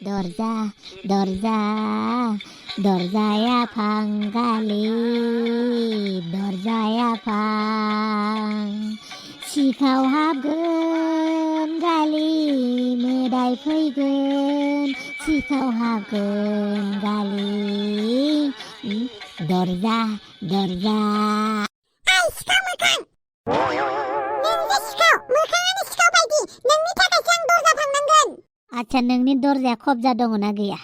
Dorja, Dorja, Dorjaya Pangali, Dorjaya Pang. Sikau habगोन गालि मोदाय फैगोन सिखाव हाबगोन गालि दरजा दरजा Ay सिखाव मोखां नोंजे सिखाव मोखाङानो सिखाव बायदि नोंनि थाखायसो आं दरजा थांनांगोन आच्छा नोंनि दरजाया खबजा दङ ना गैया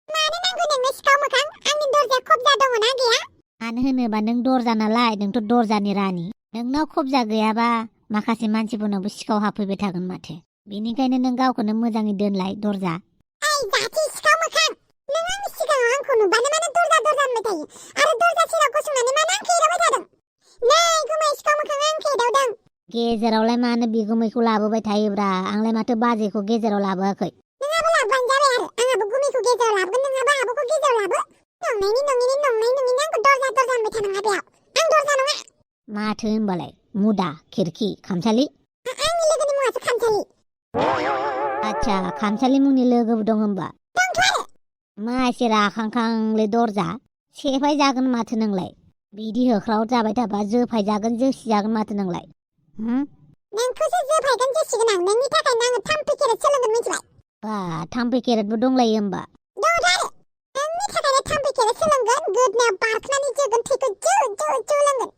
मानो नांगौ नोंनो सिखाव मोखां आंनि दरजाया खबजा दङ ना गैया मानो होनोबा नों दरजा नालाय नोंथ' दरजानि रानि नोंनाव खबजा गैयाबा माखासे मानसिफोरनावबो सिखाव हाबफैबाय थागोन माथो बेनिखायनो नों गावखौनो मोजाङै दोनलाय दरजा ओइ जाथि सिखाव मोखां नों आंनि सिगाङाव आंखौ नुबानो मानो दरजा दरजा होनबाय थायो आरो दरजा सेराव गसंनानै मानो आंखौ एदावबाय थादों नै गुमै सिखाव मोखाङा आंखौ एदावदों गेजेरावलाय मानो बिगुमैखौ लाबोबाय थायोब्रा आंलाय माथो बाजैखौ गेजेराव लाबोआखै नोंहाबो लाबोबानो जाबाय आरो आंहाबो गुमैखौ गेजेराव लाबोगोन नोंहाबो आब'खौ गेजेराव लाबो नंनायनि आंखौ दरजा दरजा होनबाय थानाङा बेयाव आं दरजा नङा माथो होनबालाय मुदा खिरखि खामसालि आंनि लोगोनि मुङासो खामसालि आच्छा खामसालि मुंनि लोगोबो दं होनबा दंथ' आरो मा एसे राखांखांलै दरजा सेफाय जागोन माथो नोंलाय बिदि होख्राव जाबाय थाबा जोफाय जागोन जोसि जागोन माथो नोंलाय नोंखौसो जोफायगोन जोसिगोन आं नोंनि थाखायनो आङो थाम्फै केरेट सोलोंगोन मिथिबाय बा थाम्फै केरेटबो दंलायो होमबा दंथ' आरो नोंनि थाखायनो थाम्फै केरेट सोलोंगोन गोदनायाव बारखोनानै जोगोन थैखौ जु जु जु लोंगोन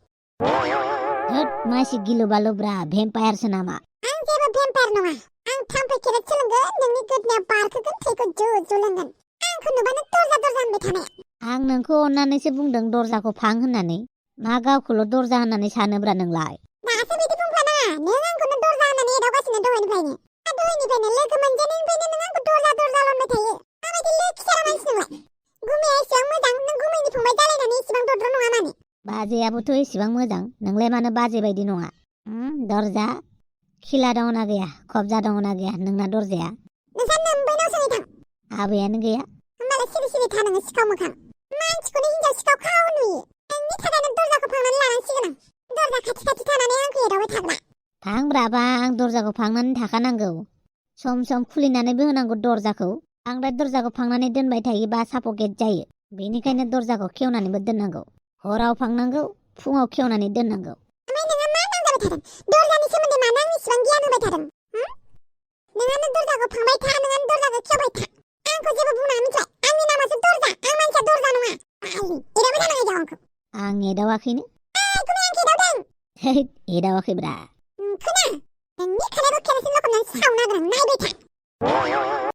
होद मासि गिलु बालुब्रा भेम्पायारसो नामा आं जेबो भेम्पायर नङा आं थाम्फै केरेट सोलोंगोन नोंनि गोदनायाव बारखोगोन थैखौ जु जु लोंगोन आंखौ नुबानो दरजा दरजा होनबाय थानाया आं नोंखौ अननानैसो बुंदों दरजाखौ फां होननानै मा गावखौल' दरजा होननानै सानोब्रा नोंलाय दासो बिदि बुंफ्लानाङा नों आंखौनो दरजा होननानै एदावगासिनो दहायनिफ्रायनो दहायनिफ्रायनो लोगो मोनजेननायनिफ्रायनो नों आंखौ दरजा दरजा होनबाय थायो माबायदि लोखिसारा मानसि नोंलाय गुमैया एसेबां मोजां नों गुमैनि फंबाय जालायनानै एसेबां दद्र नङा मानो बाजैयाबोथ' एसेबां मोजां नोंलाय मानो बाजै बायदि नङा दरजा खिला दङ ना गैया खबजा दङ ना गैया नोंना दरजाया नोंसा नोम्बैनाव सोङै थां आबैयानो गैया होमबालाय सिरि सिरि था नोङो सिखाव मोखां मानसिखौनो हिनजाव सिखाव खाव नुयो नोंनि थाखायनो दरजाखौ फांनानै लानांसिगोन आं दरजा खाथि खाथि थानानै आंखौ एदावबाय थाग्रा फांब्राबा आं दरजाखौ फांनानै थाखानांगौ सम सम खुलिनानैबो होनांगौ दरजाखौ बांद्राय दरजाखौ फांनानै दोनबाय थायोबा साफकेट जायो बेनिखायनो दरजाखौ खेवनानैबो दोननांगौ हराव फांनांगौ फुङाव खेवनानै दोननांगौ ओमफ्राय नोंहा मा नांजाबाय थादों दरजानि सोमोन्दै मानो आंनो इसिबां गियान होबाय थादों नोंहानो दरजाखौ फांबाय था नोंहानो दरजाखौ खेवबाय था आंखौ जेबो बुंनाङा मिथिबाय आंनि नामासो दरजा आं मानसिया दरजा नङा एदावबाय थानाङा जाव आंखौ आं एदावाखैनो गुमै आंखौ एदावदों हैद एदावाखैब्रा खोना नोंनि खानायखौ केरासिन लखबनानै सावनो हागोन आं नायबाय था